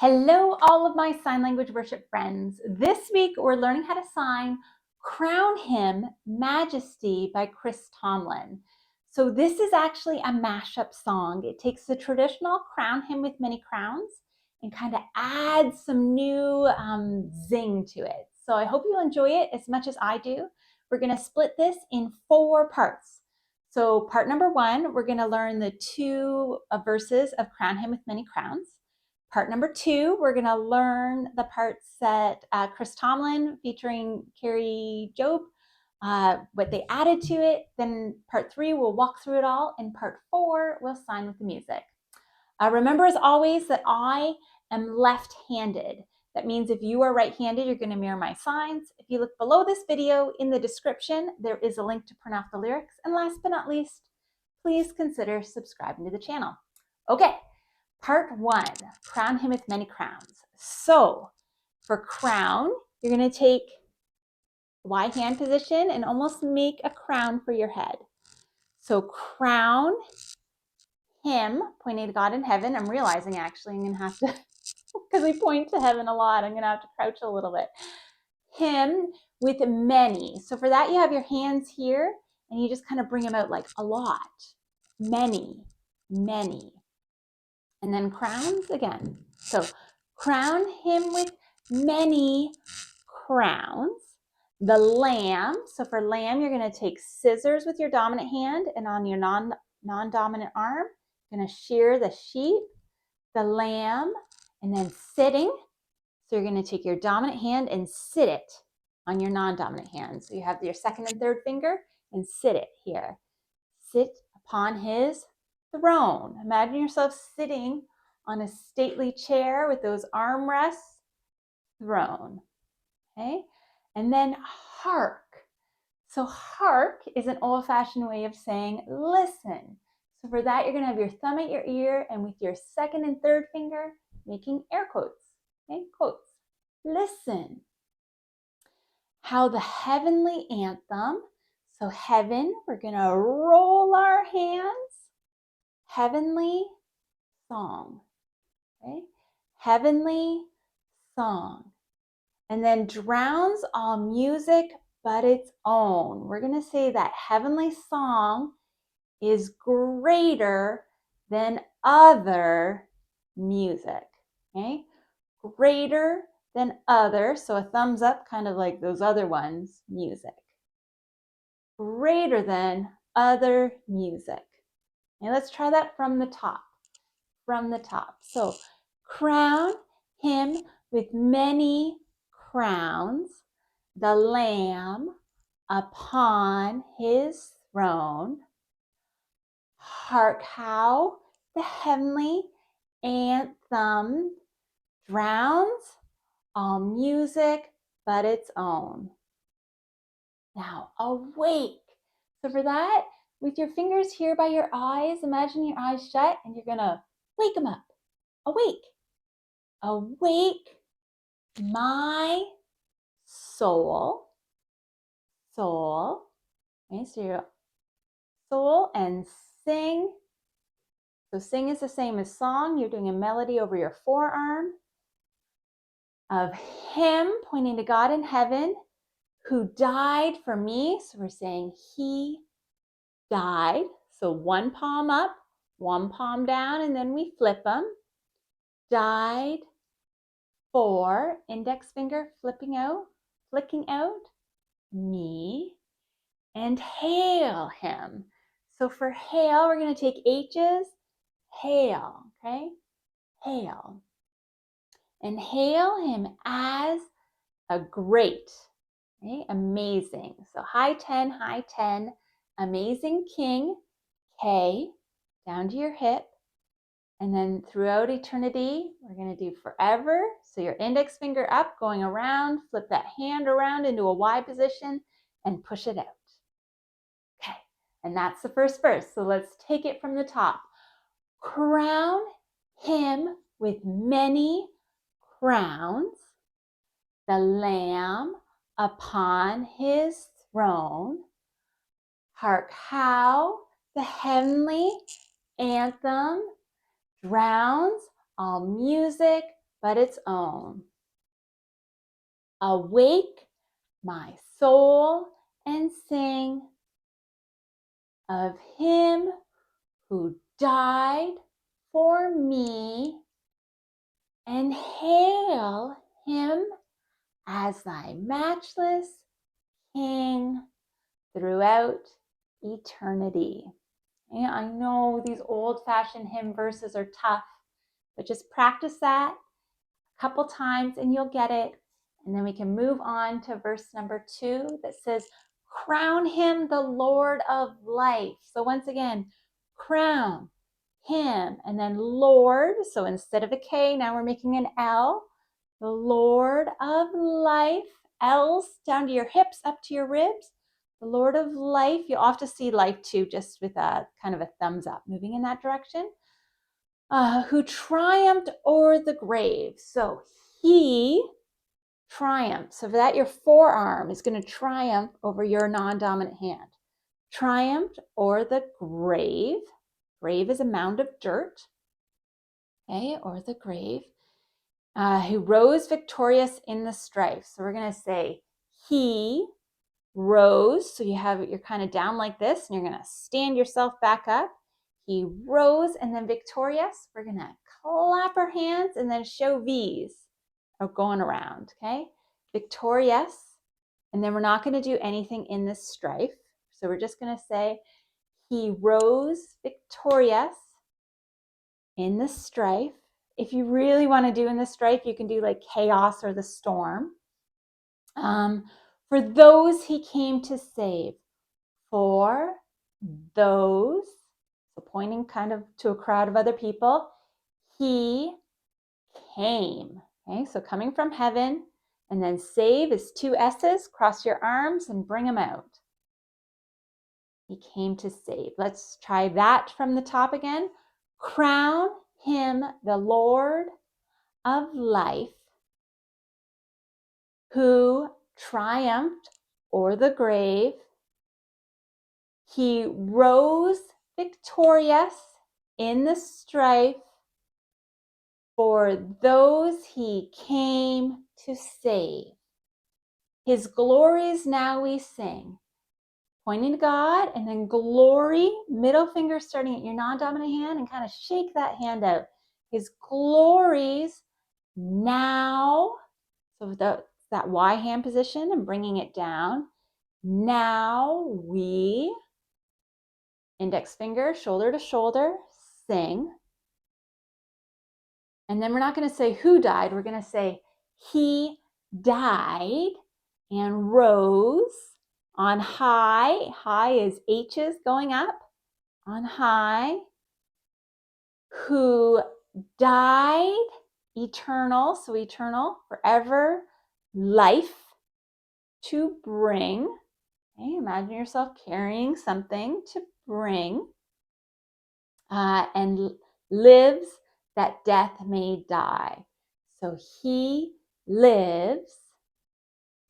Hello, all of my sign language worship friends. This week, we're learning how to sign Crown Him Majesty by Chris Tomlin. So this is actually a mashup song. It takes the traditional Crown Him with many crowns and kind of adds some new zing to it. So I hope you enjoy it as much as I do. We're going to split this in 4 parts. So part number 1, we're going to learn the 2 verses of Crown Him with many crowns. Part number 2, we're going to learn the parts that Chris Tomlin featuring Carrie Job, what they added to it. Then part 3, we'll walk through it all. And part 4, we'll sign with the music. Remember, as always, that I am left-handed. That means if you are right-handed, you're going to mirror my signs. If you look below this video in the description, there is a link to print off the lyrics. And last but not least, please consider subscribing to the channel. Okay. Part 1, crown him with many crowns. So for crown, you're going to take Y hand position and almost make a crown for your head. So crown him, pointing to God in heaven. I'm realizing actually I'm going to have to, because we point to heaven a lot, I'm going to have to crouch a little bit. Him with many. So for that, you have your hands here and you just kind of bring them out like a lot. Many, many. And then crowns again. So crown him with many crowns. The lamb. So for lamb, you're going to take scissors with your dominant hand and on your non-dominant arm, you're going to shear the sheep, the lamb, and then sitting. So you're going to take your dominant hand and sit it on your non-dominant hand. So you have your second and third finger and sit it here. Sit upon his throne. Imagine yourself sitting on a stately chair with those armrests. Throne. Okay? And then hark. So hark is an old-fashioned way of saying listen. So for that, you're going to have your thumb at your ear and with your second and third finger making air quotes. Okay? Quotes. Listen. How the heavenly anthem. So heaven, we're going to roll our hands. Heavenly song. Okay? Heavenly song. And then drowns all music but its own. We're going to say that heavenly song is greater than other music. Okay? Greater than other. So a thumbs up, kind of like those other ones, music. Greater than other music. And let's try that from the top. From the top. So crown him with many crowns, the Lamb upon his throne. Hark how the heavenly anthem drowns all music but its own. Now awake. So for that, with your fingers here by your eyes, imagine your eyes shut and you're going to wake them up. Awake. Awake my soul. Soul. Okay, so your soul and sing. So sing is the same as song. You're doing a melody over your forearm. Of him, pointing to God in heaven, who died for me. So we're saying he died. So one palm up, one palm down, and then we flip them. Died for, index finger flicking out, me, and hail him. So for hail, we're going to take H's, hail, okay? Hail. And hail him as a great, okay? Amazing. So high 10, amazing king, K, down to your hip. And then throughout eternity, we're going to do forever. So your index finger up, going around, flip that hand around into a Y position and push it out. Okay, and that's the first verse. So let's take it from the top. Crown him with many crowns, the Lamb upon his throne. Hark how the heavenly anthem drowns all music but its own. Awake, my soul, and sing of him who died for me, and hail him as thy matchless King throughout eternity. And I know these old-fashioned hymn verses are tough, but just practice that a couple times and you'll get it. And then we can move on to verse number 2 that says, crown him the Lord of life. So once again, crown him, and then Lord. So instead of a K, now we're making an L. The Lord of life. L's down to your hips, up to your ribs. The Lord of life. You'll often see life too, just with a kind of a thumbs up, moving in that direction. Who triumphed o'er the grave. So he triumphed. So for that, your forearm is going to triumph over your non-dominant hand. Triumphed o'er the grave. Grave is a mound of dirt. Okay, or the grave. Who rose victorious in the strife. So we're going to say he rose. So you're kind of down like this, and you're going to stand yourself back up. He rose, and then victorious. We're going to clap our hands and then show V's of going around. Okay, victorious. And then we're not going to do anything in this strife. So we're just going to say he rose victorious in the strife. If you really want to do in the strife, you can do like chaos or the storm. For those he came to save. For those, so pointing kind of to a crowd of other people, he came. Okay, so coming from heaven, and then save is 2 S's. Cross your arms and bring them out. He came to save. Let's try that from the top again. Crown him the Lord of life, who triumphed o'er the grave. He rose victorious in the strife. For those he came to save. His glories now we sing. Pointing to God, and then glory, middle finger starting at your non-dominant hand, and kind of shake that hand out. His glories now, so that Y hand position and bringing it down. Now we, index finger, shoulder to shoulder, sing. And then we're not going to say who died. We're going to say he died and rose on high. High is H's going up. On high. Who died eternal. So eternal, forever, life to bring. Okay, imagine yourself carrying something to bring. And lives that death may die. So he lives,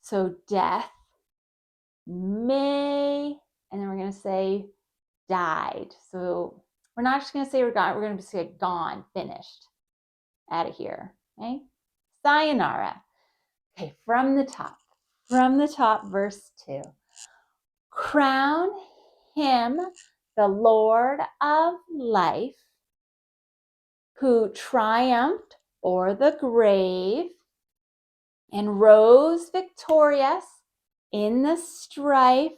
so death may, and then we're going to say died. So we're not just going to say we're gone, we're going to say gone, finished, out of here. Okay, sayonara. Okay, from the top, verse 2. Crown him the Lord of life, who triumphed o'er the grave and rose victorious in the strife.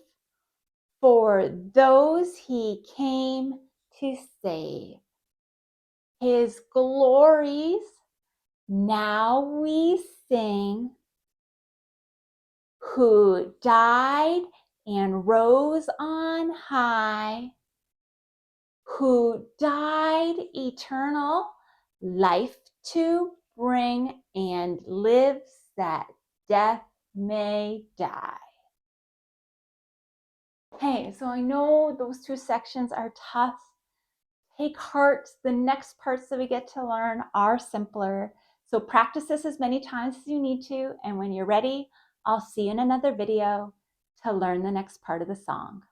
For those he came to save. His glories now we sing, who died and rose on high, who died eternal life to bring, and lives that death may die. Okay, so I know those 2 sections are tough. Take heart, the next parts that we get to learn are simpler. So practice this as many times as you need to, and when you're ready, I'll see you in another video to learn the next part of the song.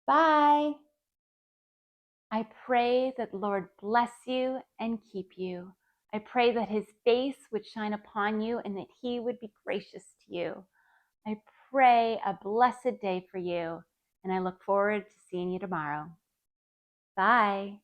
Bye! I pray that the Lord bless you and keep you. I pray that his face would shine upon you and that he would be gracious to you. I pray a blessed day for you, and I look forward to seeing you tomorrow. Bye.